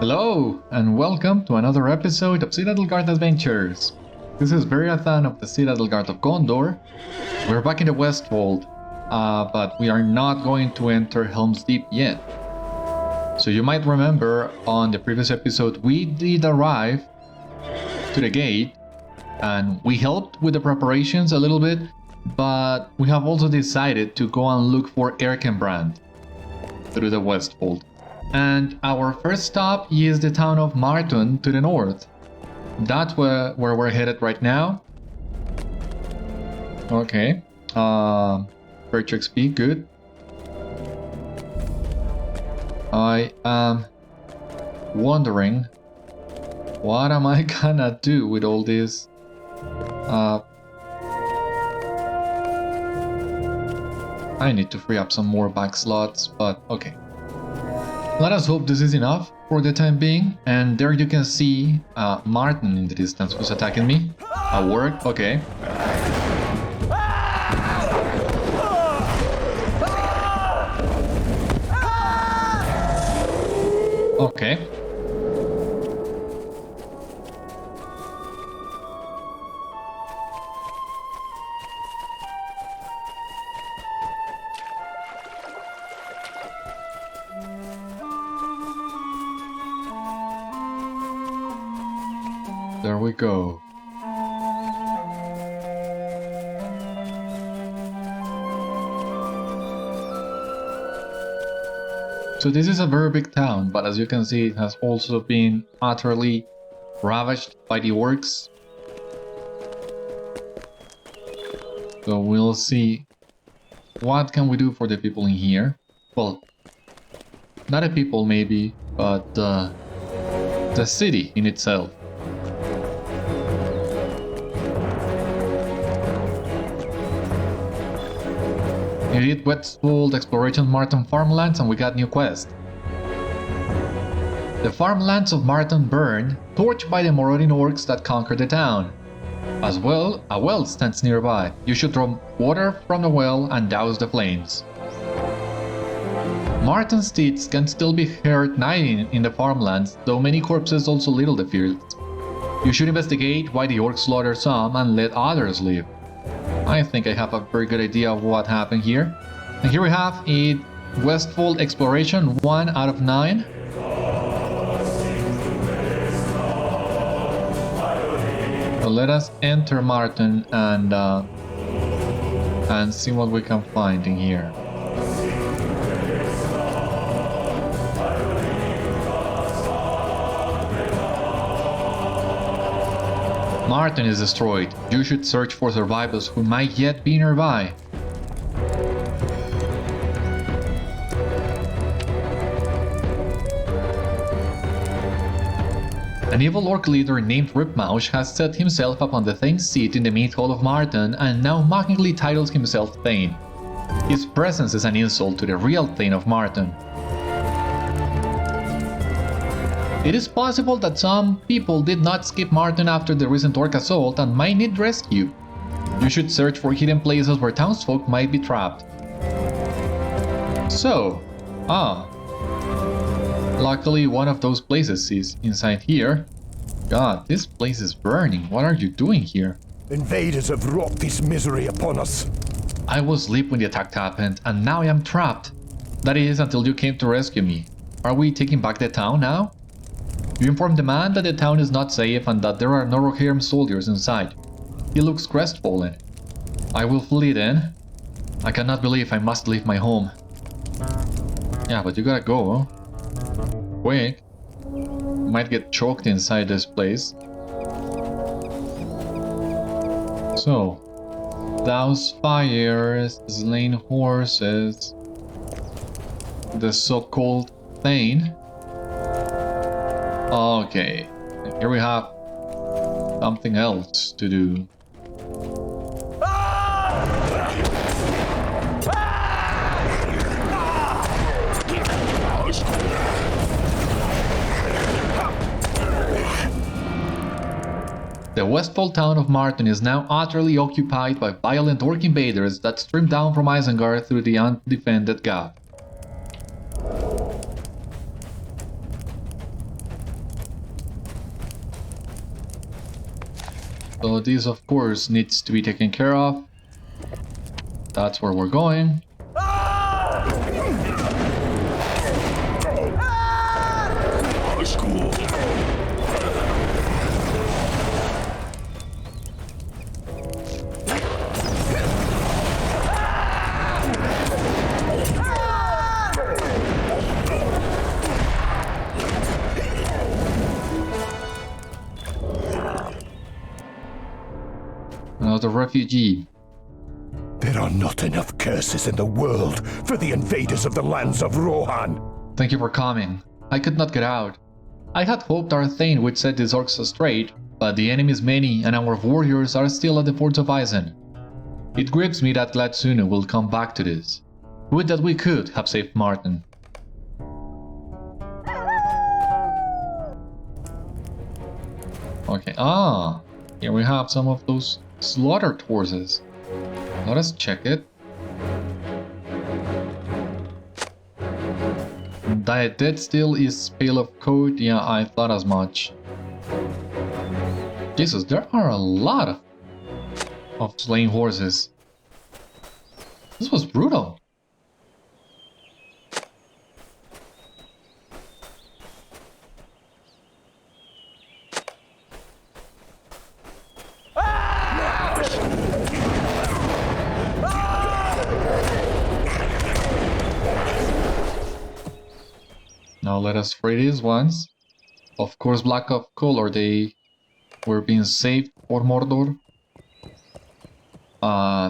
Hello, and welcome to another episode of Citadel Guard Adventures. This is Beriathan of the Citadel Guard of Gondor. We're back in the Westfold, but we are not going to enter Helm's Deep yet. So you might remember on the previous episode we did arrive to the gate, and we helped with the preparations a little bit, but we have also decided to go and look for Erkenbrand through the Westfold. And our first stop is the town of Marton to the north. That's where we're headed right now. Okay. Virtue XP, good. I am wondering, what am I gonna do with all this? I need to free up some more back slots, but okay. Let us hope this is enough for the time being. And there you can see Marton in the distance who's attacking me. A work, okay. Okay. There we go. So this is a very big town, but as you can see it has also been utterly ravaged by the Orcs. So we'll see what can we do for the people in here. Well, not the people maybe, but the city in itself. We did Westfold Exploration Marton farmlands and we got new quest. The farmlands of Marton burn, torched by the marauding orcs that conquered the town. As well, a well stands nearby. You should draw water from the well and douse the flames. Marton's steeds can still be heard neighing in the farmlands, though many corpses also litter the fields. You should investigate why the orcs slaughter some and let others live. I think I have a very good idea of what happened here. And here we have a Westfold Exploration 1 out of 9. So let us enter Marton and see what we can find in here. Marton is destroyed. You should search for survivors who might yet be nearby. An evil orc leader named Ripmouth has set himself upon the Thane's seat in the Mead Hall of Marton and now mockingly titles himself Thane. His presence is an insult to the real Thane of Marton. It is possible that some people did not skip Marton after the recent orc assault and might need rescue. You should search for hidden places where townsfolk might be trapped. So, luckily one of those places is inside here. God, this place is burning. What are you doing here? Invaders have wrought this misery upon us. I was asleep when the attack happened and now I am trapped. That is, until you came to rescue me. Are we taking back the town now? You inform the man that the town is not safe and that there are no Rohirrim soldiers inside. He looks crestfallen. I will flee then. I cannot believe I must leave my home. Yeah, but you gotta go, huh? Quick. You might get choked inside this place. So, douse fires, slain horses, the so-called Thane. Okay, here we have something else to do. The Westfold town of Marton is now utterly occupied by violent orc invaders that stream down from Isengard through the undefended gap. So this of course needs to be taken care of. That's where we're going. School. Another refugee. There are not enough curses in the world for the invaders of the lands of Rohan. Thank you for coming. I could not get out. I had hoped our Thane would set these orcs straight, but the enemy is many and our warriors are still at the forts of Isen. It grieves me that Gladsúnu will come back to this. Would that we could have saved Marton. Okay, here we have some of those slaughtered horses. Let us check it. That dead still is Pale of Coat. Yeah, I thought as much. Jesus, there are a lot of slain horses. This was brutal. Now let us free these ones. Of course, black of color, they were being saved for Mordor.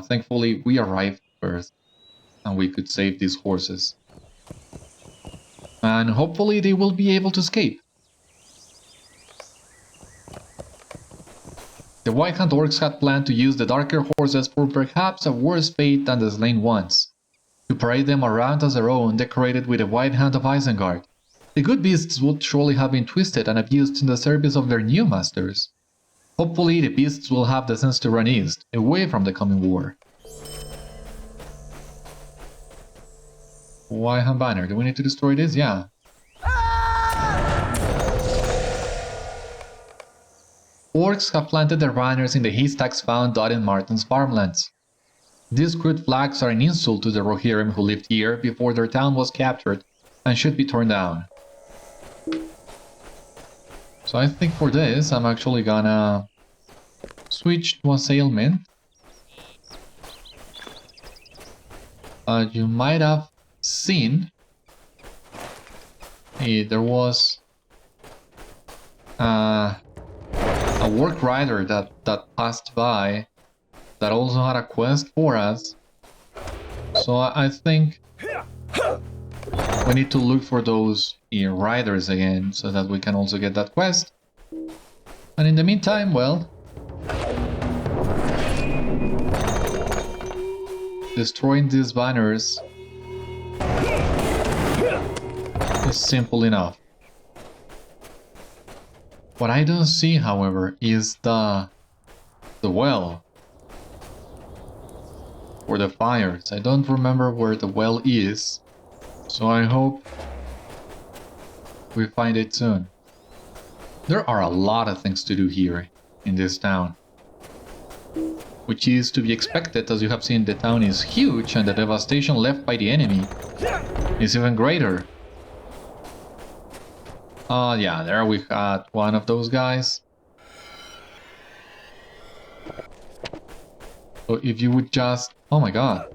Thankfully, we arrived first, and we could save these horses. And hopefully they will be able to escape. The White Hand Orcs had planned to use the darker horses for perhaps a worse fate than the slain ones. To parade them around as their own, decorated with the White Hand of Isengard. The good beasts would surely have been twisted and abused in the service of their new masters. Hopefully the beasts will have the sense to run east, away from the coming war. White Hand banner, do we need to destroy this? Yeah. Orcs have planted their banners in the haystacks found dotting Marton's farmlands. These crude flags are an insult to the Rohirrim who lived here before their town was captured and should be torn down. So I think for this, I'm actually gonna switch to assailment. You might have seen there was a work rider that passed by that also had a quest for us. So I think we need to look for those riders again, so that we can also get that quest. And in the meantime, well, destroying these banners is simple enough. What I don't see, however, is the well or the fires. I don't remember where the well is. So I hope we find it soon. There are a lot of things to do here in this town, which is to be expected, as you have seen. The town is huge and the devastation left by the enemy is even greater. Yeah, there we had one of those guys. So if you would just... oh my god.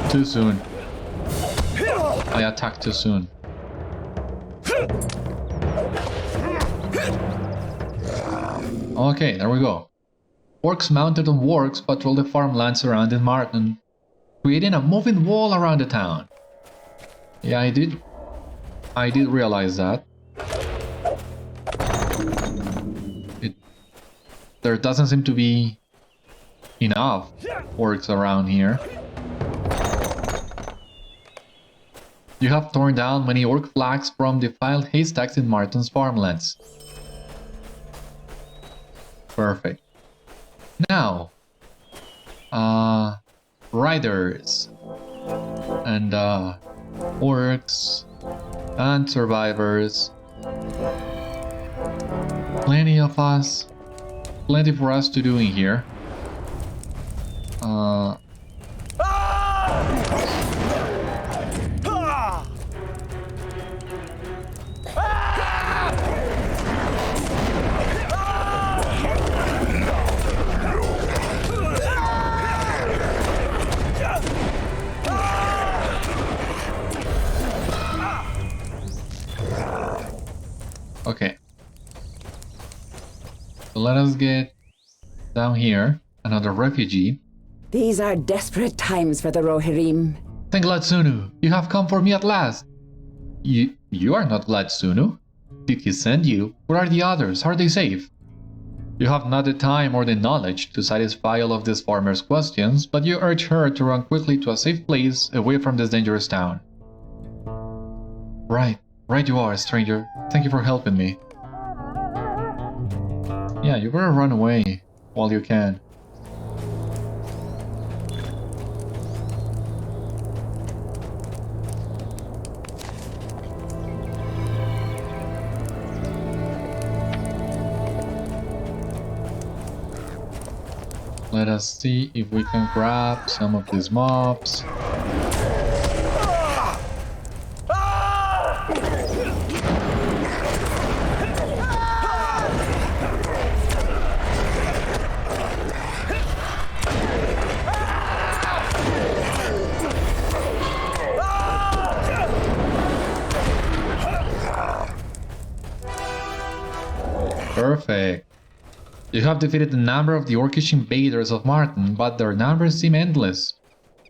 Too soon. I attacked too soon. Okay, there we go. Orcs mounted on wargs patrol the farmlands surrounding Marton, creating a moving wall around the town. Yeah, I did realize that. There doesn't seem to be enough orcs around here. You have torn down many orc flags from defiled haystacks in Marton's farmlands. Perfect. Now, riders and orcs, and survivors. Plenty of us. Plenty for us to do in here. Okay. So let us get down here. Another refugee. These are desperate times for the Rohirrim. Thane Gladsúnu, you have come for me at last. You are not Gladsúnu. Did he send you? Where are the others? Are they safe? You have not the time or the knowledge to satisfy all of this farmer's questions, but you urge her to run quickly to a safe place away from this dangerous town. Right you are, stranger. Thank you for helping me. Yeah, you better run away while you can. Let us see if we can grab some of these mobs. Perfect. You have defeated a number of the Orcish invaders of Marton, but their numbers seem endless.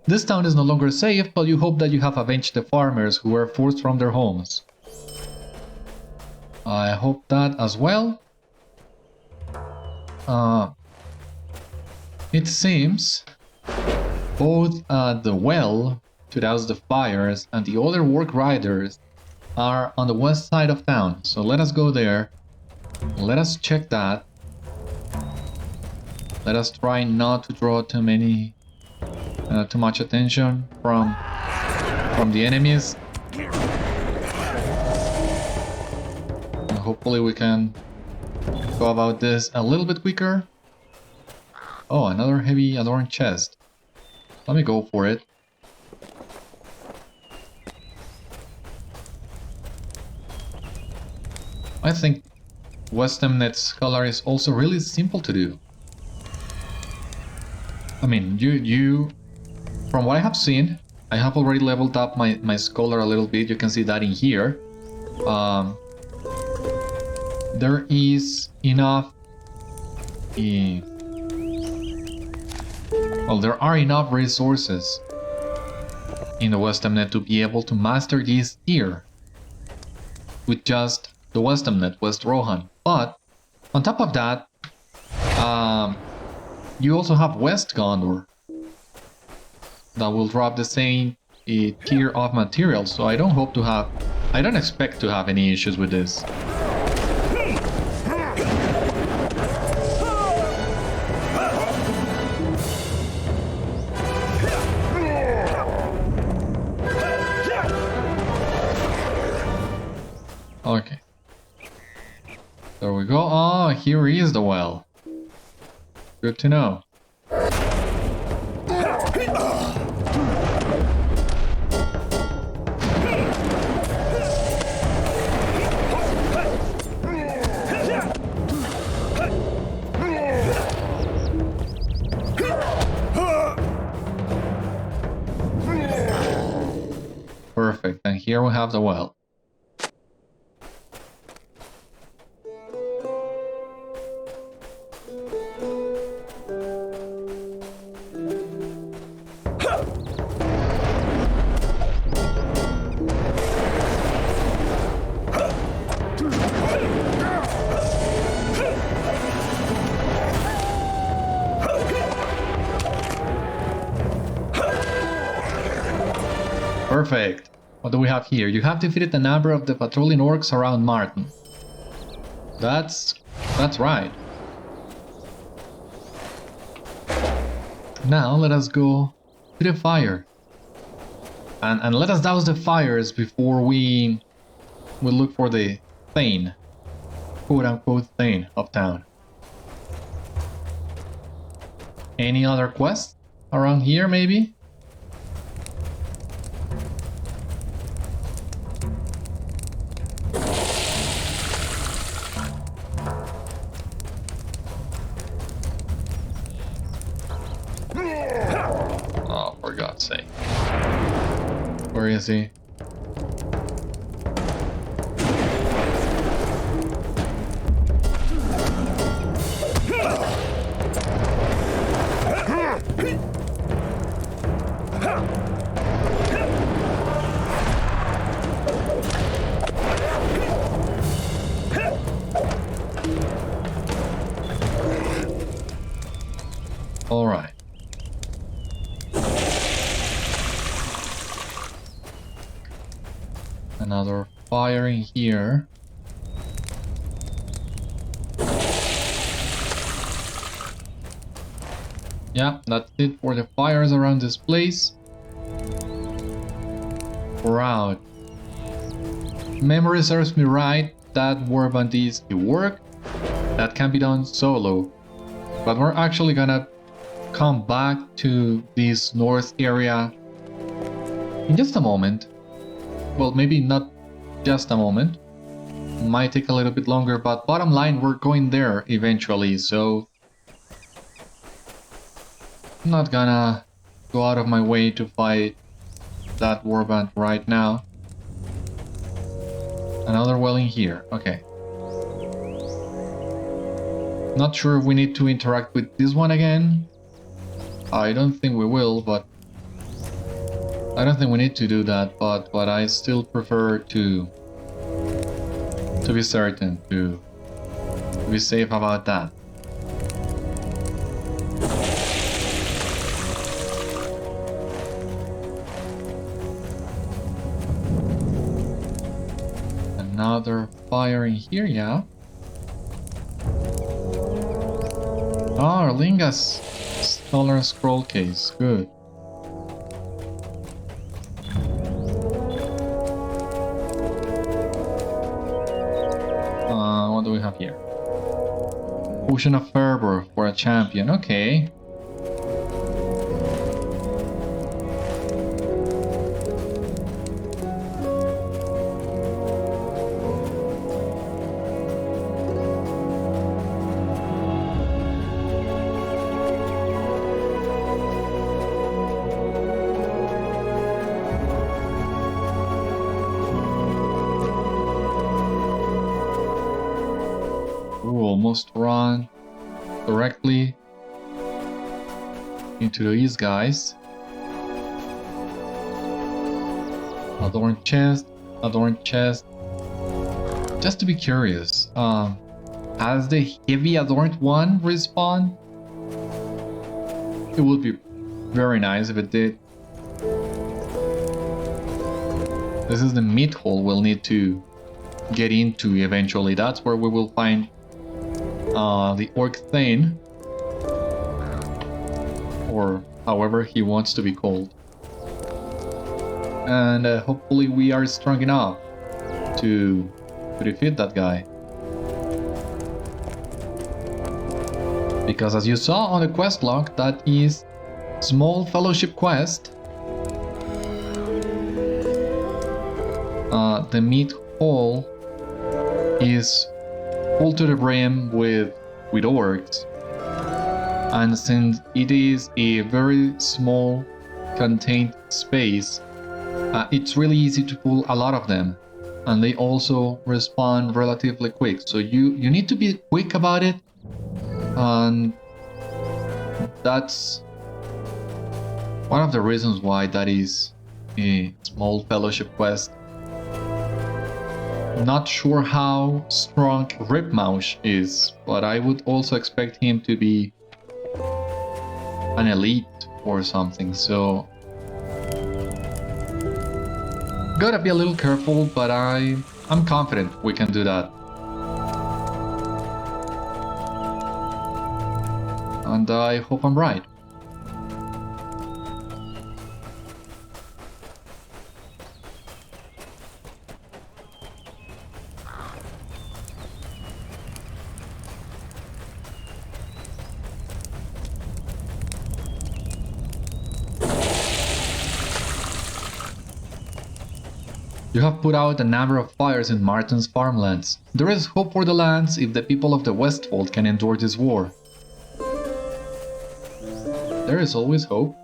This town is no longer safe, but you hope that you have avenged the farmers who were forced from their homes. I hope that as well. It seems both the well to douse the fires and the other work riders are on the west side of town, so let us go there. Let us check that. Let us try not to draw too much attention from the enemies. And hopefully we can go about this a little bit quicker. Oh, another heavy adorned chest. Let me go for it. I think Westemnet's color is also really simple to do. I mean, you from what I have seen, I have already leveled up my scholar a little bit. You can see that in here. There is enough. Well, there are enough resources in the Westemnet to be able to master this tier with just the Westemnet, West Rohan. But on top of that, you also have West Gondor that will drop the same tier of materials, so I don't expect to have any issues with this. Okay. There we go. Oh, here is the well. Good to know. Perfect. And here we have the well. Perfect. What do we have here? You have defeated a number of the patrolling orcs around Marton. That's right. Now let us go to the fire. And let us douse the fires before we look for the Thane, quote-unquote Thane of town. Any other quests around here, maybe? Oh, for God's sake. Where is he? All right. Another firing here. Yeah, that's it for the fires around this place. We're out. Memory serves me right, that warband is a work that can be done solo. But we're actually gonna come back to this north area in just a moment. Well, maybe not just a moment. Might take a little bit longer, but bottom line, we're going there eventually, so I'm not gonna go out of my way to fight that warband right now. Another well in here, okay. Not sure if we need to interact with this one again. I don't think we will, but I don't think we need to do that, but I still prefer to be certain, to be safe about that. Another fire in here, yeah. Ah, Erlinga's stolen scroll case, good. What do we have here? Potion of Fervor for a champion, okay. Almost run directly into these guys. Adorned chest, adorned chest. Just to be curious, has the heavy adorned one respawned? It would be very nice if it did. This is the meat hole we'll need to get into eventually. That's where we will find the Orc Thane, or however he wants to be called, and hopefully we are strong enough to defeat that guy, because as you saw on the quest log, that is small fellowship quest. The meat hole is full to the brim with orcs, and since it is a very small contained space, it's really easy to pull a lot of them, and they also respawn relatively quick, so you need to be quick about it, and that's one of the reasons why that is a small fellowship quest. Not sure how strong Ripmouth is, but I would also expect him to be an elite or something, so gotta be a little careful, but I'm confident we can do that. And I hope I'm right. You have put out a number of fires in Marton's farmlands. There is hope for the lands if the people of the Westfold can endure this war. There is always hope.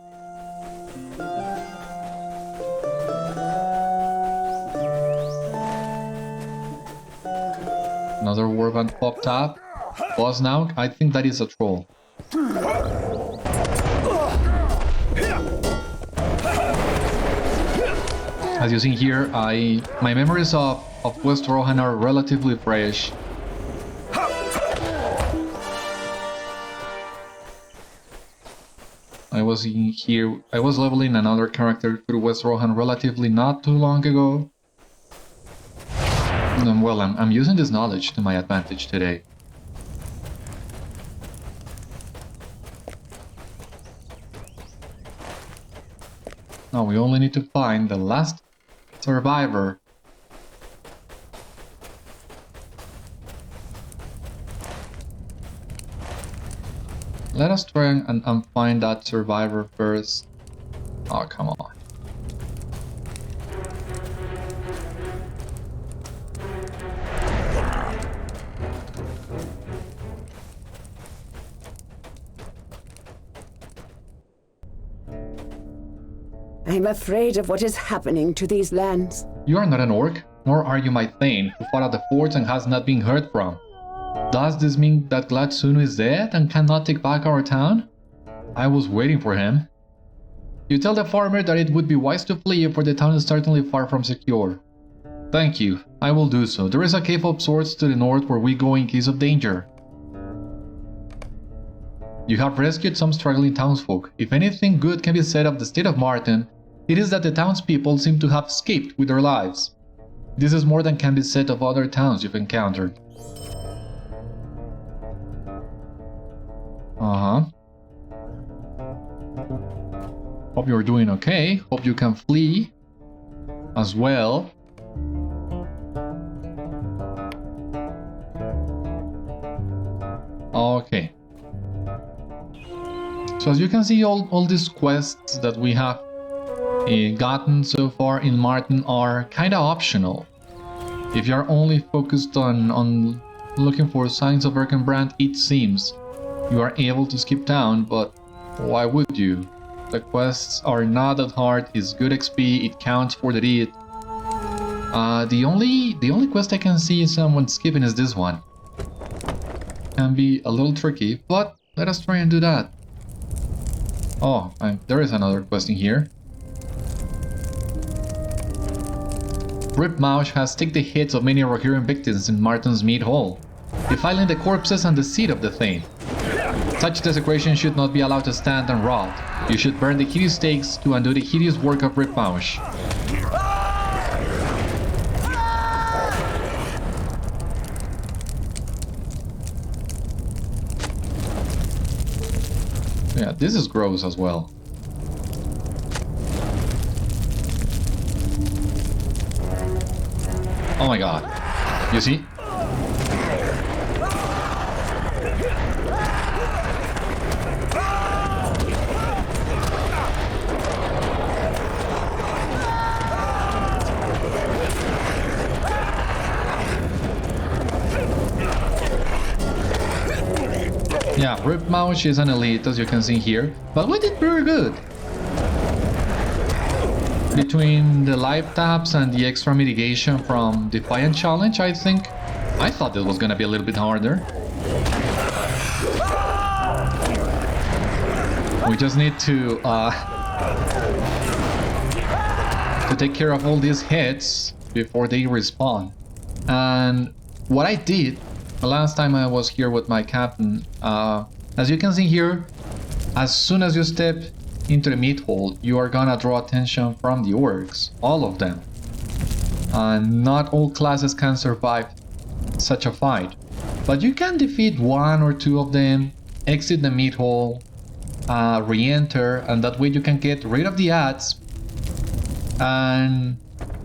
Another warband popped up. Boss now? I think that is a troll. As you see here, my memories of West Rohan are relatively fresh. I was leveling another character through West Rohan relatively not too long ago. And well, I'm using this knowledge to my advantage today. Now we only need to find the last survivor. Let us try and find that survivor first. Oh, come on. I'm afraid of what is happening to these lands. You are not an orc, nor are you my Thane, who fought at the forts and has not been heard from. Does this mean that Gladsúnu is dead and cannot take back our town? I was waiting for him. You tell the farmer that it would be wise to flee, for the town is certainly far from secure. Thank you, I will do so. There is a cave of sorts to the north where we go in case of danger. You have rescued some struggling townsfolk. If anything good can be said of the state of Marton, it is that the townspeople seem to have escaped with their lives. This is more than can be said of other towns you've encountered. Hope you're doing okay. Hope you can flee as well. Okay. So as you can see, all these quests that we have gotten so far in Marton are kinda optional. If you're only focused on looking for signs of Erkenbrand, it seems you are able to skip town, but why would you? The quests are not that hard, it's good XP, it counts for the deed. The only quest I can see someone skipping is this one. Can be a little tricky, but let us try and do that. Oh, there is another quest in here. Ripmouth has taken the heads of many Rohirrim victims in Marton's meat hall, defiling the corpses and the seat of the Thane. Such desecration should not be allowed to stand and rot. You should burn the hideous stakes to undo the hideous work of Ripmouth. Yeah, this is gross as well. Oh my god. You see? Yeah, Ripmouth is an elite, as you can see here, but we did pretty good. Between the life taps and the extra mitigation from Defiant Challenge, I thought this was gonna be a little bit harder. We just need to take care of all these hits before they respawn. And what I did the last time I was here with my captain, as you can see here, as soon as you step into the meat hole, you are gonna draw attention from the orcs, all of them. And not all classes can survive such a fight, but you can defeat one or two of them, exit the meat hole, re-enter, and that way you can get rid of the ads and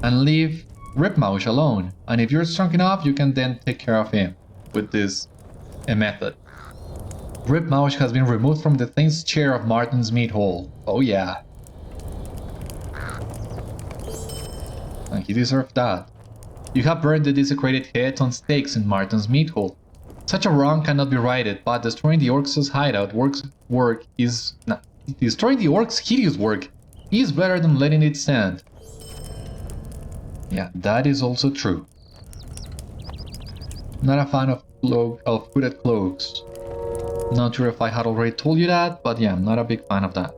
leave Ripmouth alone. And if you're strong enough, you can then take care of him with this method. Ripmouth has been removed from the Thane's chair of Marton's meat hole. Oh yeah. And he deserved that. You have burned the desecrated heads on stakes in Marton's meat hall. Such a wrong cannot be righted, but destroying the Orcs' hideout destroying the Orcs' hideous work is better than letting it stand. Yeah, that is also true. Not a fan of hooded cloaks. Not sure if I had already told you that, but yeah, I'm not a big fan of that.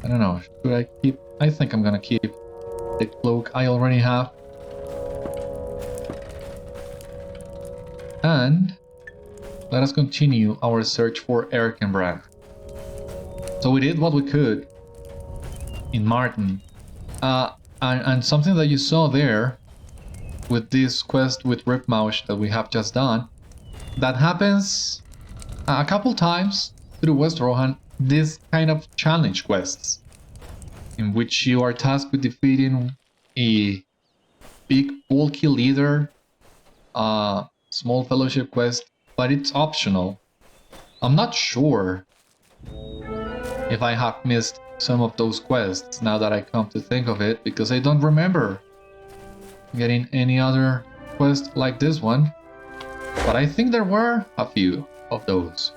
I don't know, should I keep... I think I'm gonna keep the cloak I already have. And let us continue our search for Erkenbrand. So we did what we could in Marton. And something that you saw there with this quest with Ripmouth that we have just done, that happens a couple times through West Rohan, this kind of challenge quests, in which you are tasked with defeating a big bulky leader, small fellowship quest, but it's optional. I'm not sure if I have missed some of those quests now that I come to think of it, because I don't remember getting any other quest like this one, but I think there were a few of those.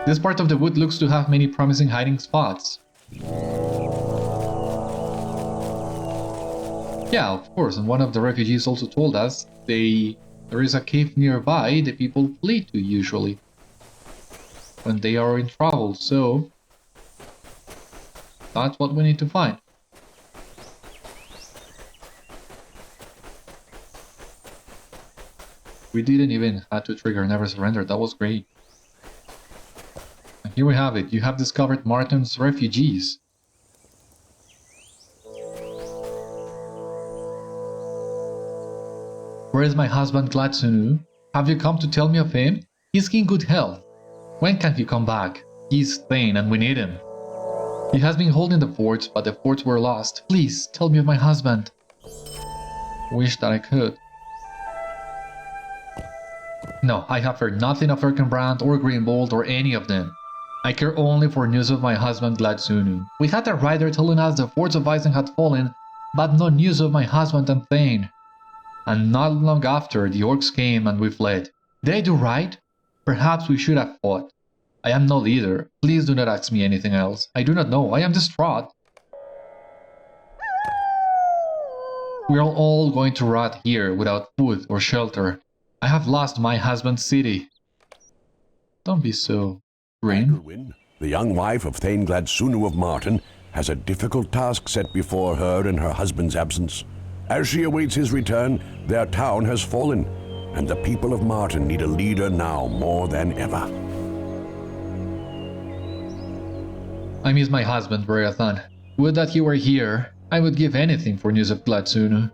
This part of the wood looks to have many promising hiding spots. Yeah, of course, and one of the refugees also told us there is a cave nearby the people flee to usually when they are in trouble, so that's what we need to find. We didn't even have to trigger Never Surrender, that was great. And here we have it, you have discovered Marton's refugees. Where is my husband Gladsúnu? Have you come to tell me of him? He's in good health. When can he come back? He's Thane and we need him. He has been holding the forts, but the forts were lost. Please, tell me of my husband. Wish that I could. No, I have heard nothing of Erkenbrand or Greenbolt or any of them. I care only for news of my husband Gladsúnu. We had a rider telling us the forts of Isen had fallen, but no news of my husband and Thane. And not long after, the Orcs came and we fled. Did I do right? Perhaps we should have fought. I am no leader. Please do not ask me anything else. I do not know. I am distraught. We are all going to rot here without food or shelter. I have lost my husband's city. Don't be so grim. Agelwyn, the young wife of Thane Gladsúnu of Marton, has a difficult task set before her in her husband's absence. As she awaits his return, their town has fallen, and the people of Marton need a leader now more than ever. I miss my husband, Beriathan. Would that he were here. I would give anything for news of Gladsúnu.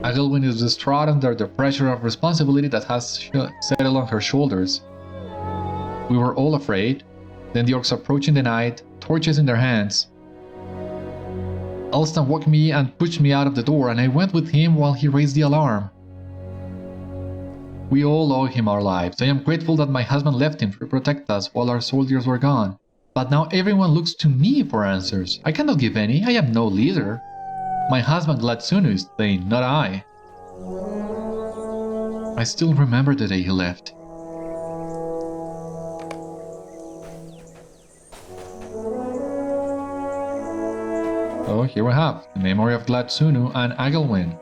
Agelwyn is distraught under the pressure of responsibility that has settled on her shoulders. We were all afraid. Then the Orcs approached in the night, torches in their hands. Elstan woke me and pushed me out of the door, and I went with him while he raised the alarm. We all owe him our lives. I am grateful that my husband left him to protect us while our soldiers were gone. But now everyone looks to me for answers. I cannot give any. I am no leader. My husband Gladsúnu is Thane, not I. I still remember the day he left. So here we have the memory of Gladsúnu and Agelwyn.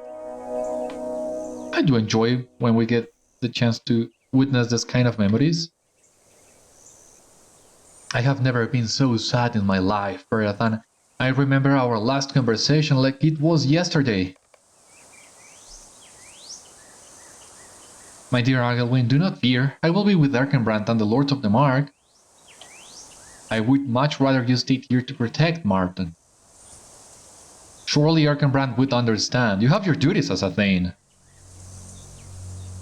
I do enjoy when we get the chance to witness this kind of memories. I have never been so sad in my life, Beriathan. I remember our last conversation like it was yesterday. My dear Agelwyn, do not fear. I will be with Erkenbrand and the Lords of the Mark. I would much rather you stayed here to protect Marton. Surely Erkenbrand would understand. You have your duties as a Thane.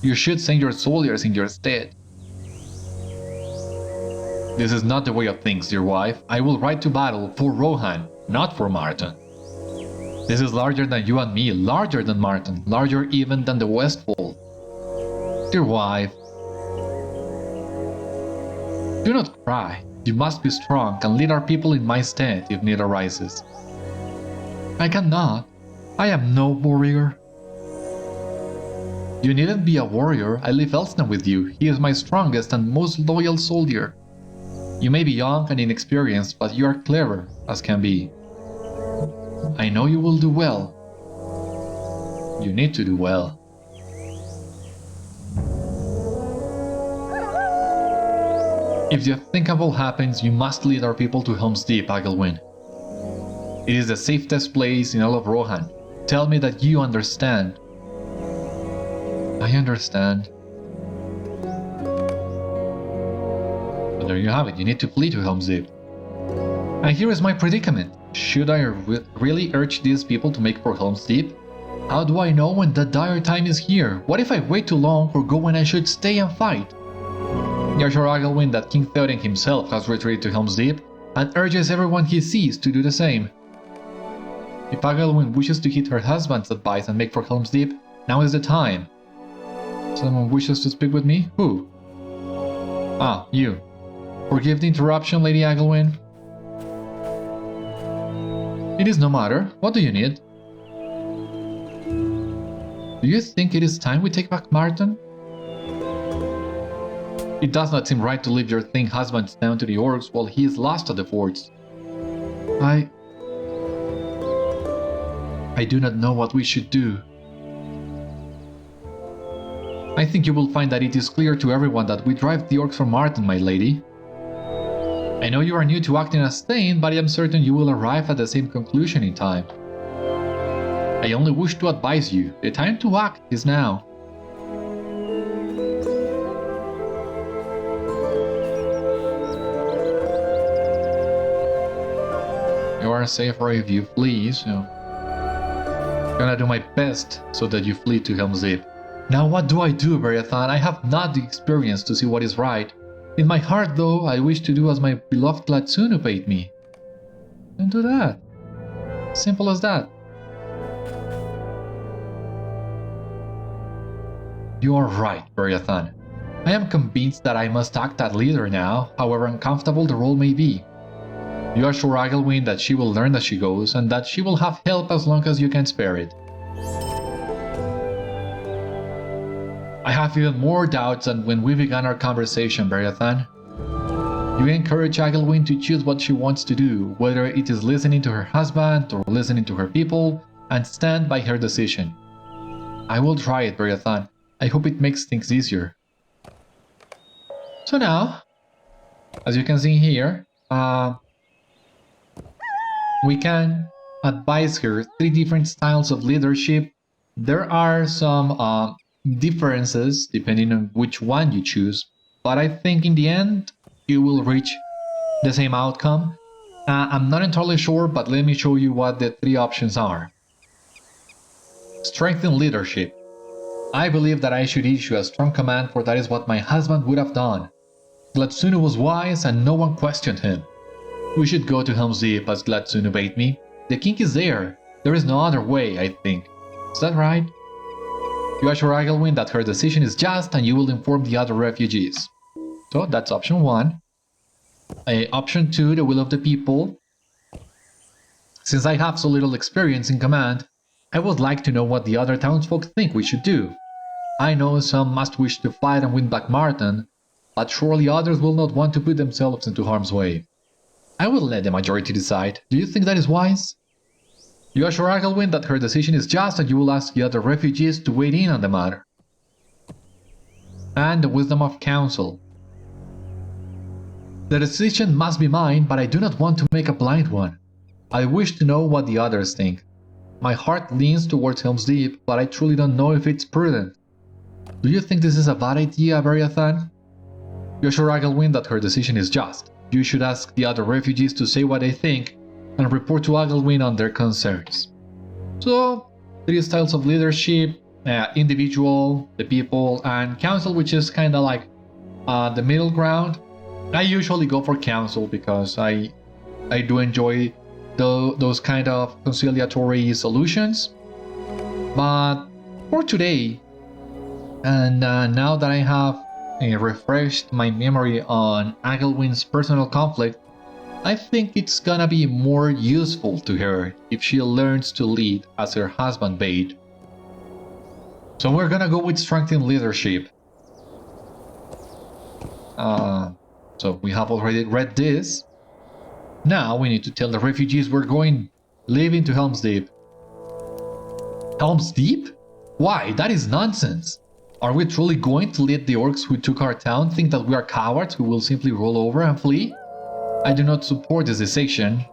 You should send your soldiers in your stead. This is not the way of things, dear wife. I will ride to battle for Rohan, not for Marton. This is larger than you and me, larger than Marton, larger even than the Westfold. Dear wife, do not cry. You must be strong and lead our people in my stead if need arises. I cannot. I am no warrior. You needn't be a warrior. I leave Elston with you. He is my strongest and most loyal soldier. You may be young and inexperienced, but you are clever as can be. I know you will do well. You need to do well. If the unthinkable happens, you must lead our people to Helm's Deep, Agelwyn. It is the safest place in all of Rohan. Tell me that you understand. I understand. But there you have it, you need to flee to Helm's Deep. And here is my predicament. Should I really urge these people to make for Helm's Deep? How do I know when the dire time is here? What if I wait too long or go when I should stay and fight? You are sure, Agelwyn, that King Theoden himself has retreated to Helm's Deep and urges everyone he sees to do the same. If Agelwyn wishes to heed her husband's advice and make for Helm's Deep, now is the time. Someone wishes to speak with me? Who? Ah, you. Forgive the interruption, Lady Agelwyn. It is no matter. What do you need? Do you think it is time we take back Marton? It does not seem right to leave your thing husband down to the Orcs while he is lost at the forts. I do not know what we should do. I think you will find that it is clear to everyone that we drive the Orcs from Marton, my lady. I know you are new to acting as Thane, but I am certain you will arrive at the same conclusion in time. I only wish to advise you, the time to act is now. You are safer if you flee, so I'm gonna do my best so that you flee to Helm's Deep. Now what do I do, Beriathan? I have not the experience to see what is right. In my heart, though, I wish to do as my beloved Gladsúnu bade me. And do that. Simple as that. You are right, Beriathan. I am convinced that I must act as leader now, however uncomfortable the role may be. You assure Agelwyn that she will learn as she goes, and that she will have help as long as you can spare it. I have even more doubts than when we began our conversation, Beriathan. You encourage Agelwyn to choose what she wants to do, whether it is listening to her husband or listening to her people, and stand by her decision. I will try it, Beriathan. I hope it makes things easier. So now, as you can see here, we can advise her 3 different styles of leadership. There are some differences depending on which one you choose, but I think in the end you will reach the same outcome. I'm not entirely sure, but let me show you what the 3 options are. Strengthen leadership. I believe that I should issue a strong command, for that is what my husband would have done. Gladsúnu was wise and no one questioned him. We should go to Helm's Deep as Gladsúnu bade me. The king is there. There is no other way, I think. Is that right? You assure Agelwyn that her decision is just and you will inform the other refugees. So that's option 1. Option 2, the will of the people. Since I have so little experience in command, I would like to know what the other townsfolk think we should do. I know some must wish to fight and win back Marton, but surely others will not want to put themselves into harm's way. I will let the majority decide. Do you think that is wise? You assure Agelwyn that her decision is just and you will ask the other refugees to weigh in on the matter. And the wisdom of counsel. The decision must be mine, but I do not want to make a blind one. I wish to know what the others think. My heart leans towards Helm's Deep, but I truly don't know if it's prudent. Do you think this is a bad idea, Beriathan? You assure Agelwyn that her decision is just. You should ask the other refugees to say what they think and report to Agelwyn on their concerns. So, 3 styles of leadership, individual, the people, and council, which is kinda like the middle ground. I usually go for council because I do enjoy those kind of conciliatory solutions. But for today, and now that I have refreshed my memory on Agelwyn's personal conflict, I think it's gonna be more useful to her if she learns to lead as her husband bade. So we're gonna go with strength in leadership. So we have already read this. Now we need to tell the refugees we're leaving to Helm's Deep. Helm's Deep? Why? That is nonsense. Are we truly going to let the orcs who took our town think that we are cowards who will simply roll over and flee? I do not support this decision.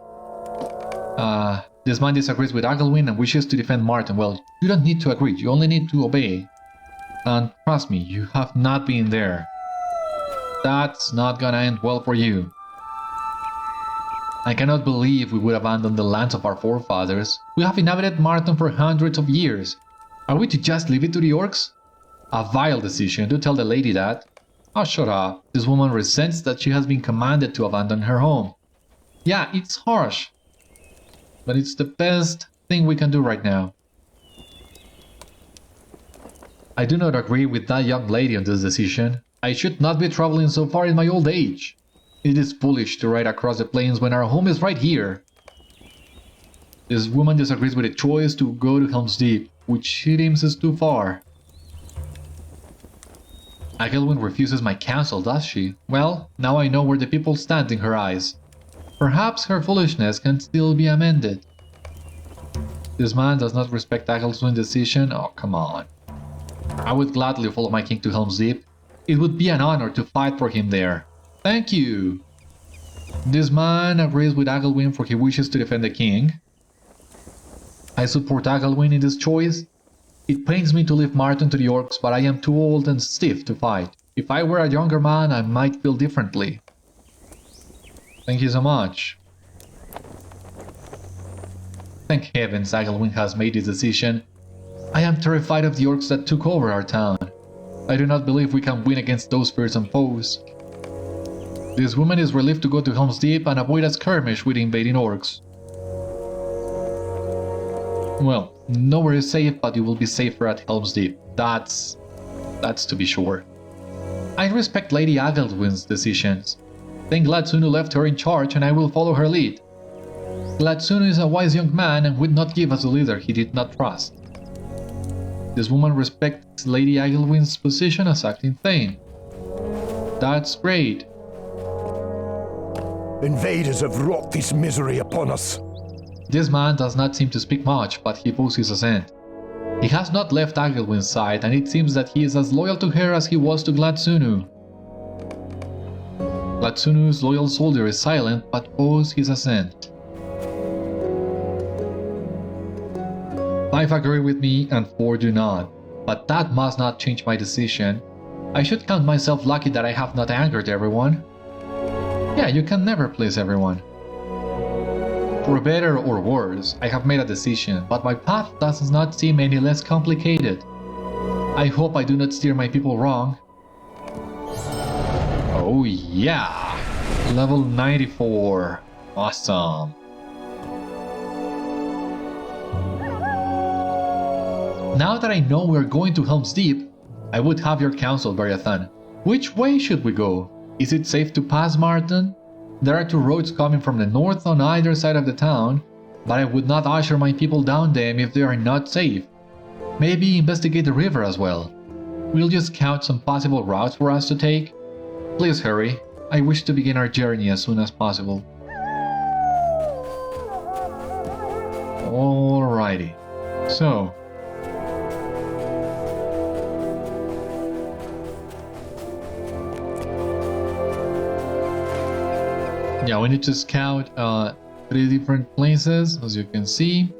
This man disagrees with Agelwyn and wishes to defend Marton. Well, you don't need to agree, you only need to obey. And trust me, you have not been there. That's not gonna end well for you. I cannot believe we would abandon the lands of our forefathers. We have inhabited Marton for hundreds of years. Are we to just leave it to the orcs? A vile decision, do tell the lady that. Oh, shut up. This woman resents that she has been commanded to abandon her home. Yeah, it's harsh. But it's the best thing we can do right now. I do not agree with that young lady on this decision. I should not be traveling so far in my old age. It is foolish to ride across the plains when our home is right here. This woman disagrees with the choice to go to Helm's Deep, which she deems is too far. Agelwyn refuses my counsel, does she? Well, now I know where the people stand in her eyes. Perhaps her foolishness can still be amended. This man does not respect Agelwyn's decision? Oh, come on. I would gladly follow my king to Helm's Deep. It would be an honor to fight for him there. Thank you. This man agrees with Agelwyn for he wishes to defend the king. I support Agelwyn in this choice. It pains me to leave Marton to the orcs, but I am too old and stiff to fight. If I were a younger man, I might feel differently. Thank you so much. Thank heavens Agelwyn has made this decision. I am terrified of the orcs that took over our town. I do not believe we can win against those fearsome foes. This woman is relieved to go to Helm's Deep and avoid a skirmish with invading orcs. Well, nowhere is safe, but you will be safer at Helm's Deep. That's to be sure. I respect Lady Agelwyn's decisions. Thane Gladsúnu left her in charge and I will follow her lead. Gladsúnu is a wise young man and would not give us a leader he did not trust. This woman respects Lady Agelwyn's position as acting Thane. That's great. Invaders have wrought this misery upon us. This man does not seem to speak much, but he vows his assent. He has not left Agelwyn's side, and it seems that he is as loyal to her as he was to Gladsúnu. Gladsúnu's loyal soldier is silent, but vows his assent. 5 agree with me and 4 do not, but that must not change my decision. I should count myself lucky that I have not angered everyone. Yeah, you can never please everyone. For better or worse, I have made a decision, but my path does not seem any less complicated. I hope I do not steer my people wrong. Oh yeah! Level 94. Awesome. Now that I know we're going to Helm's Deep, I would have your counsel, Beriathan. Which way should we go? Is it safe to pass Marton? There are 2 roads coming from the north on either side of the town, but I would not usher my people down them if they are not safe. Maybe investigate the river as well. We'll just scout some possible routes for us to take. Please hurry. I wish to begin our journey as soon as possible. Alrighty. So... yeah, we need to scout 3 different places, as you can see.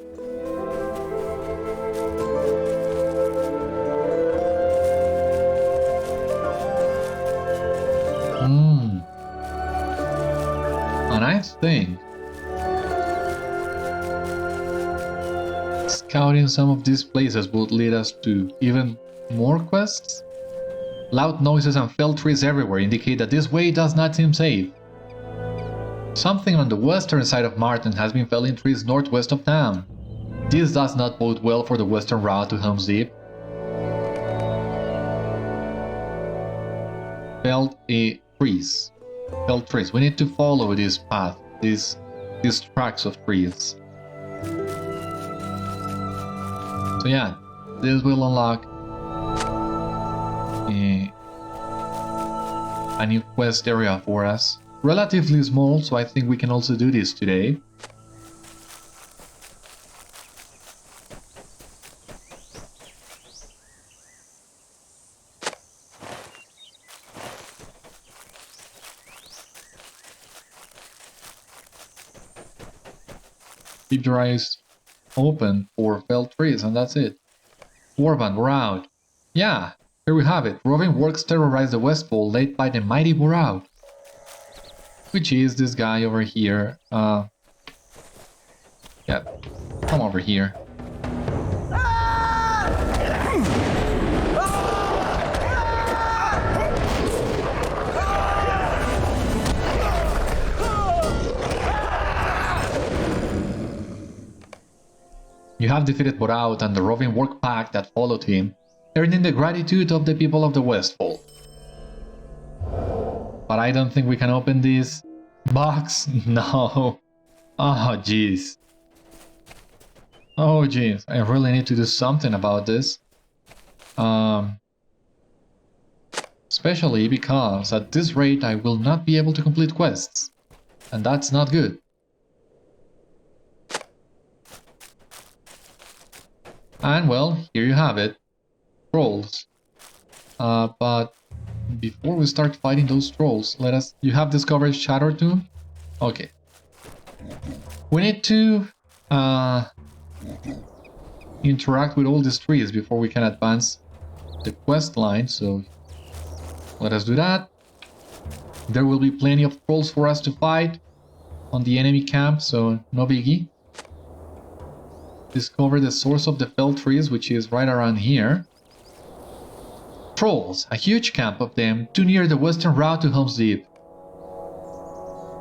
A nice thing. Scouting some of these places would lead us to even more quests. Loud noises and felled trees everywhere indicate that this way does not seem safe. Something on the western side of Marton has been felling trees northwest of town. This does not bode well for the western route to Helm's Deep. felled trees. Felled trees. We need to follow this path, these tracks of trees. So yeah, this will unlock a new quest area for us. Relatively small, so I think we can also do this today. Keep your eyes open for felled trees, and that's it. Warband, we're out. Yeah, here we have it. Roving Orcs terrorize the West Pole, led by the mighty Boraud. Which is this guy over here. Yeah, come over here. You have defeated Boraud and the roving Orc pack that followed him, earning the gratitude of the people of the Westfold. But I don't think we can open this box. No. Oh jeez. Oh jeez. I really need to do something about this. Especially because at this rate I will not be able to complete quests. And that's not good. And well, here you have it. Trolls. But before we start fighting those trolls, you have discovered Shadow Tomb? Okay. We need to interact with all these trees before we can advance the quest line, so let us do that. There will be plenty of trolls for us to fight on the enemy camp, so no biggie. Discover the source of the felled trees, which is right around here. Trolls, a huge camp of them, too near the western route to Helm's Deep.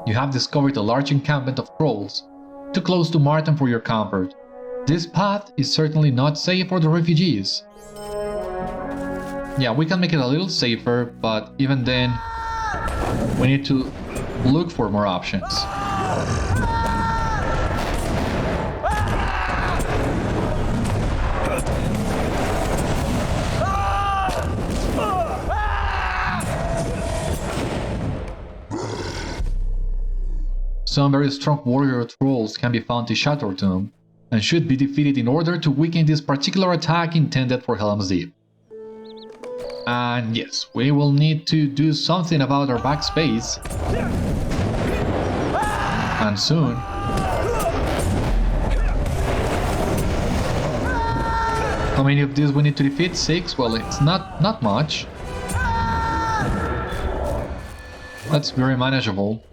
You have discovered a large encampment of trolls, too close to Marton for your comfort. This path is certainly not safe for the refugees. Yeah, we can make it a little safer, but even then, we need to look for more options. Some very strong warrior trolls can be found in Shadow Tomb, and should be defeated in order to weaken this particular attack intended for Helm's Deep. And yes, we will need to do something about our backspace. And soon. How many of these we need to defeat? 6? Well, it's not much. That's very manageable.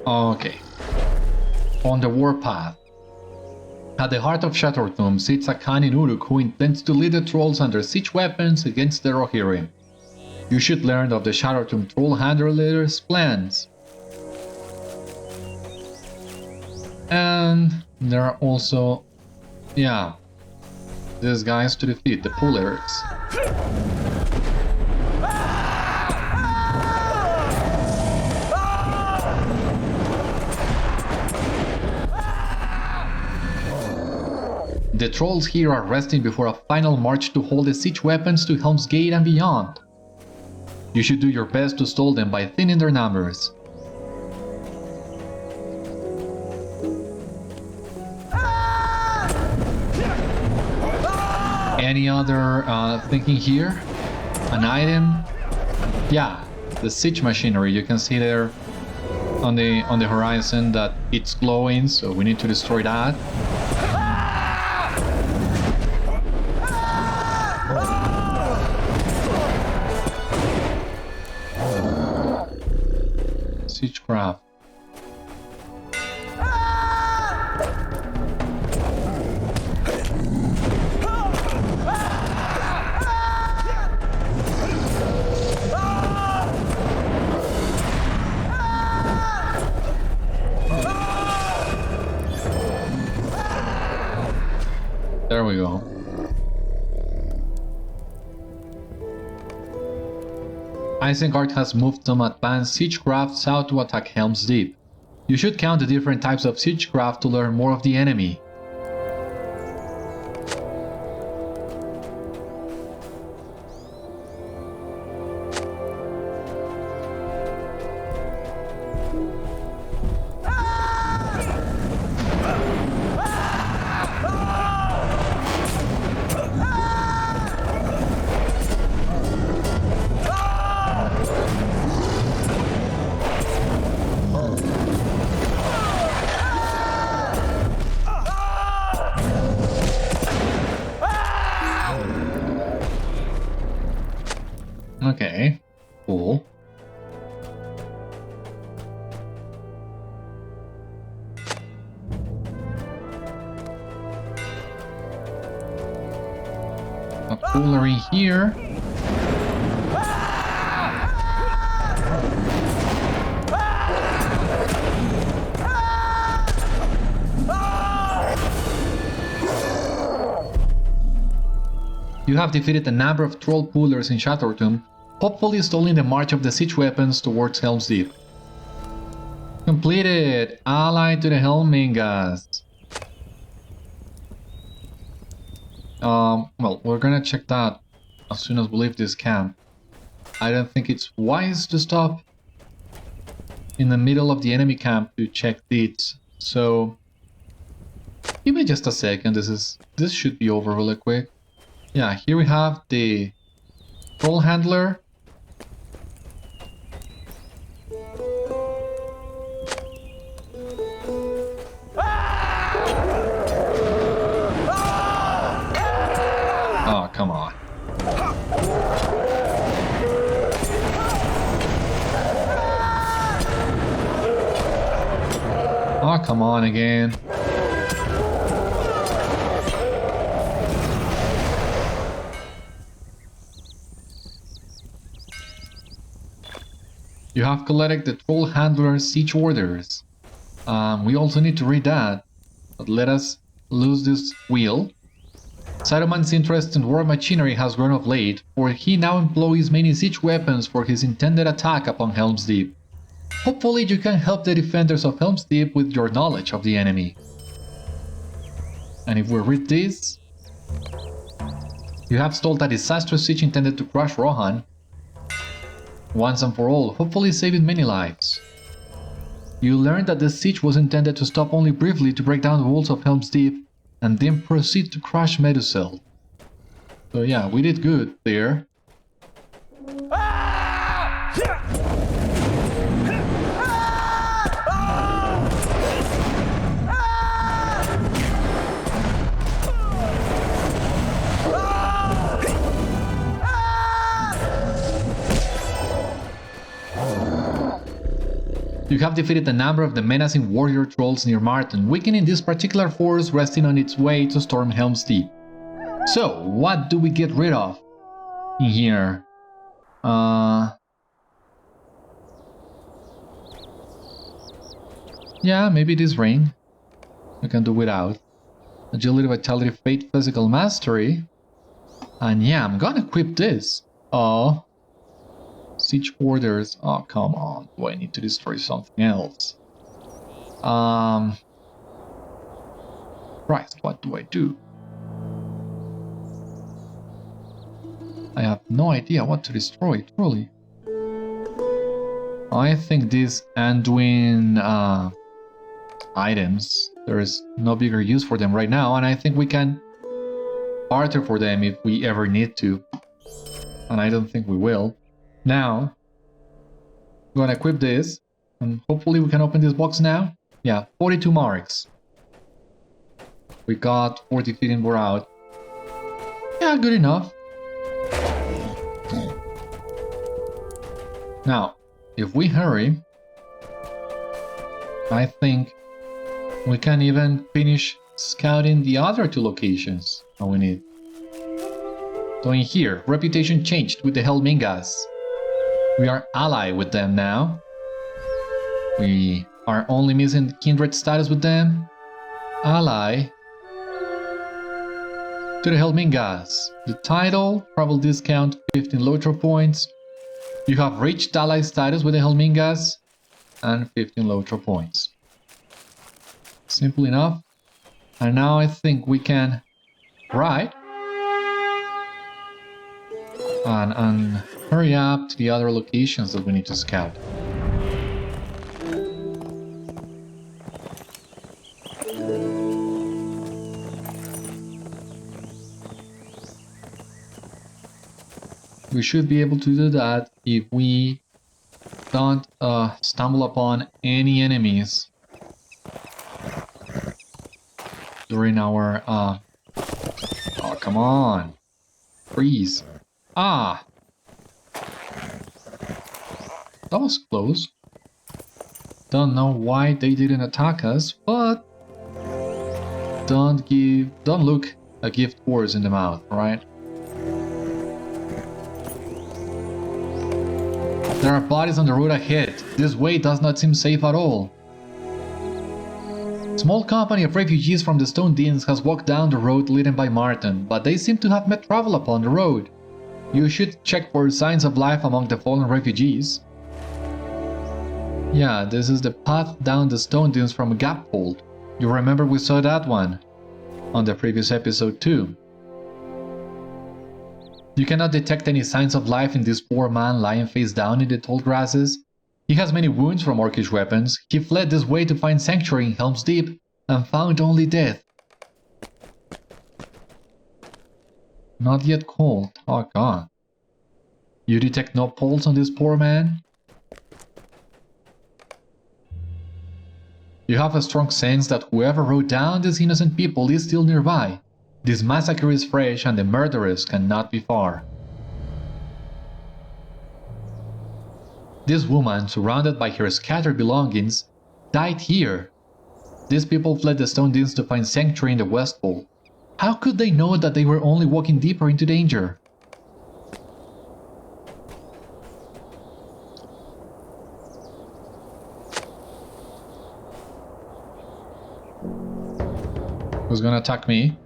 Okay. On the warpath. At the heart of Shadow Tomb sits a cunning Uruk who intends to lead the trolls under siege weapons against the Rohirrim. You should learn of the Shadow Tomb troll handler's plans. And there are also, yeah, these guys to defeat, the Erks. The trolls here are resting before a final march to hold the siege weapons to Helm's Gate and beyond. You should do your best to stall them by thinning their numbers. Any other thinking here? An item? Yeah, the siege machinery. You can see there on the horizon that it's glowing, so we need to destroy that. Siegecraft. Isengard has moved some advanced siegecraft south to attack Helm's Deep. You should count the different types of siegecraft to learn more of the enemy. Okay, cool. A cooler in here. You have defeated a number of troll pullers in Shattertomb, hopefully stalling the march of the siege weapons towards Helm's Deep. Completed! Allied to the Helmingas. Well, we're gonna check that as soon as we leave this camp. I don't think it's wise to stop in the middle of the enemy camp to check deeds, so give me just a second. This should be over really quick. Yeah, here we have the troll handler. Oh, come on. Oh, come on again. You have collected the Troll Handler's siege orders. We also need to read that. But let us lose this wheel. Saruman's interest in war machinery has grown of late, for he now employs many siege weapons for his intended attack upon Helm's Deep. Hopefully you can help the defenders of Helm's Deep with your knowledge of the enemy. And if we read this, you have stalled a disastrous siege intended to crush Rohan, once and for all, hopefully saving many lives. You learned that the siege was intended to stop only briefly to break down the walls of Helm's Deep, and then proceed to crush Medusel. So yeah, we did good there. You have defeated a number of the menacing warrior trolls near Marton, weakening this particular force resting on its way to storm Helm's Deep. So, what do we get rid of in here? Yeah, maybe this ring. We can do without. Agility, Vitality, Fate, Physical Mastery. And yeah, I'm gonna equip this. Oh. Siege orders. Oh, come on. Do I need to destroy something else? Christ, what do I do? I have no idea what to destroy, truly. I think these Anduin items, there is no bigger use for them right now, and I think we can barter for them if we ever need to. And I don't think we will. Now, I'm gonna equip this, and hopefully we can open this box now. Yeah, 42 marks. We got 40 feet and we're out. Yeah, good enough. Now, if we hurry, I think we can even finish scouting the other two locations that we need. So in here, reputation changed with the Helmingas. We are allied with them now. We are only missing kindred status with them. Ally to the Helmingas. The title, travel discount 15 LOTRO points. You have reached ally status with the Helmingas and 15 LOTRO points. Simple enough. And now I think we can ride and hurry up to the other locations that we need to scout. We should be able to do that if we don't stumble upon any enemies during our oh, come on, freeze. Ah, that was close. Don't know why they didn't attack us, but don't look a gift horse in the mouth, right? There are bodies on the road ahead. This way does not seem safe at all. Small company of refugees from the Stone Dins has walked down the road leading by Marton, but they seem to have met trouble upon the road. You should check for signs of life among the fallen refugees. Yeah, this is the path down the Stone Dunes from Gapfold. You remember we saw that one on the previous episode too. You cannot detect any signs of life in this poor man lying face down in the tall grasses. He has many wounds from Orcish weapons. He fled this way to find sanctuary in Helm's Deep and found only death. Not yet cold. Oh god. You detect no pulse on this poor man? You have a strong sense that whoever wrote down these innocent people is still nearby. This massacre is fresh and the murderers cannot be far. This woman, surrounded by her scattered belongings, died here. These people fled the Stone Dins to find sanctuary in the West Pole. How could they know that they were only walking deeper into danger? Who's gonna attack me?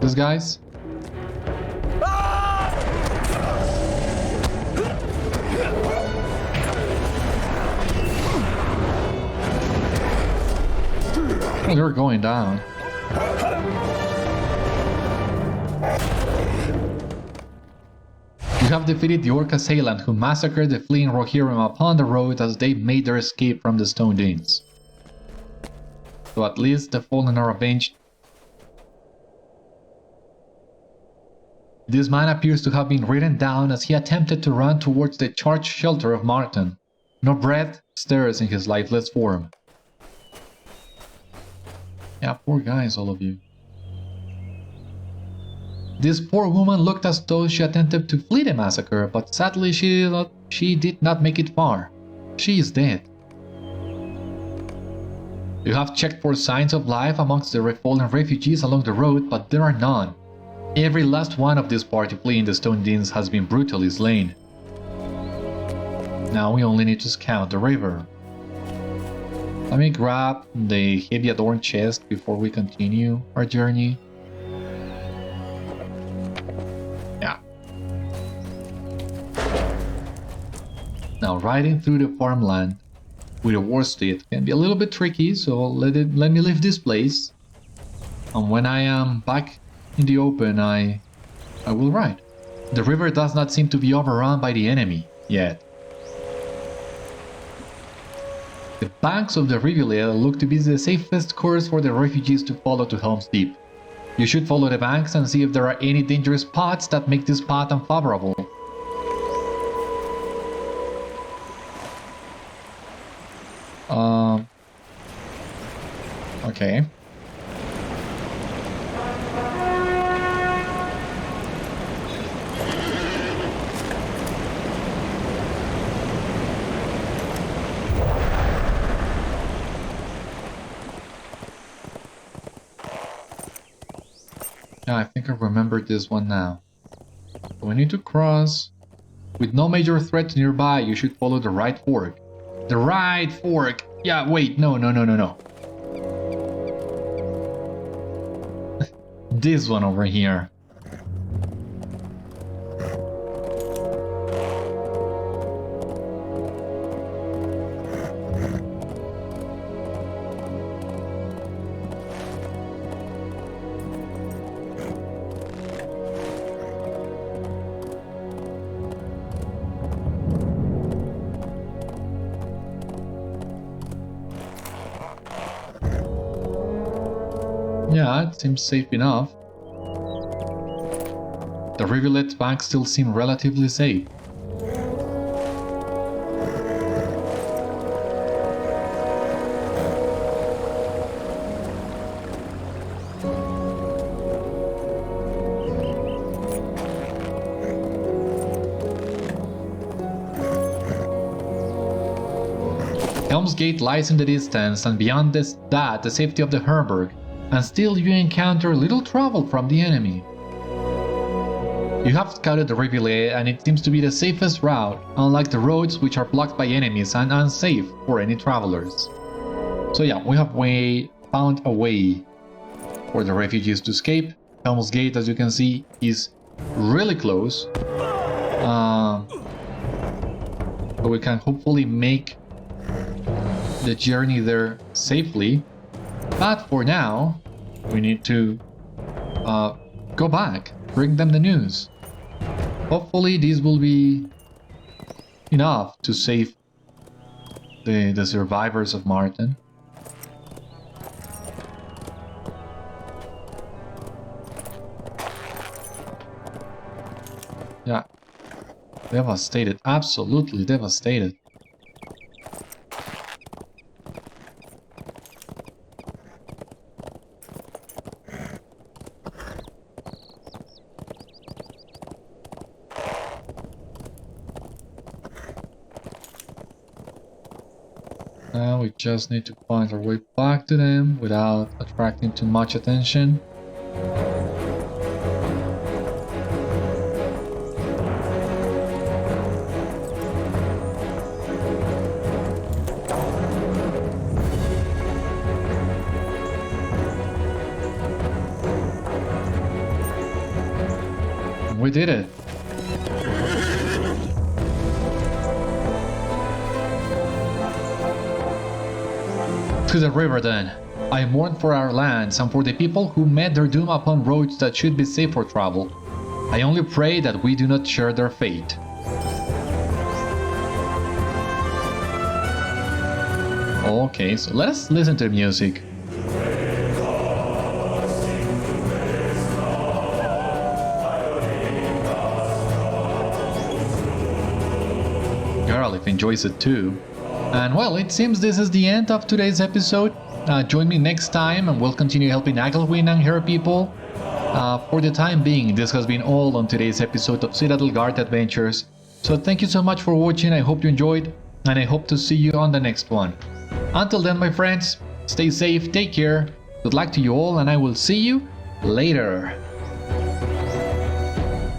These guys? Oh, they're going down. You have defeated the Orc assailant who massacred the fleeing Rohirrim upon the road as they made their escape from the Stone Dins. So at least the fallen are avenged. This man appears to have been ridden down as he attempted to run towards the charged shelter of Marton. No breath stirs in his lifeless form. Yeah, poor guys, all of you. This poor woman looked as though she attempted to flee the massacre, but sadly she did not make it far. She is dead. You have checked for signs of life amongst the fallen refugees along the road, but there are none. Every last one of this party fleeing the Stone Dins has been brutally slain. Now we only need to scout the river. Let me grab the heavy adorned chest before we continue our journey. Yeah. Now riding through the farmland with a worsted can be a little bit tricky, so let me leave this place. And when I am back in the open, I will ride. The river does not seem to be overrun by the enemy yet. The banks of the rivulet look to be the safest course for the refugees to follow to Helm's Deep. You should follow the banks and see if there are any dangerous spots that make this path unfavorable. Okay. Yeah, I think I remember this one now. So we need to cross. With no major threat nearby, you should follow the right fork. The right fork! Yeah, wait, no. This one over here. Yeah, it seems safe enough. The rivulet banks still seem relatively safe. Helm's Gate lies in the distance, and beyond that the safety of the Herberg, and still you encounter little trouble from the enemy. You have scouted the rivulet and it seems to be the safest route, unlike the roads which are blocked by enemies and unsafe for any travelers. So yeah, we have found a way for the refugees to escape. Helm's Gate, as you can see, is really close. So we can hopefully make the journey there safely. But for now, we need to go back, bring them the news. Hopefully this will be enough to save the survivors of Marton. Yeah, devastated, absolutely devastated. Now we just need to find our way back to them without attracting too much attention. We did it! To the river then. I mourn for our lands and for the people who met their doom upon roads that should be safe for travel. I only pray that we do not share their fate. Okay, so let us listen to the music. Garlic enjoys it too. And well, it seems this is the end of today's episode. Join me next time and we'll continue helping Agelwyn and her people. For the time being, this has been all on today's episode of Citadel Guard Adventures. So thank you so much for watching, I hope you enjoyed, and I hope to see you on the next one. Until then, my friends, stay safe, take care, good luck to you all, and I will see you later.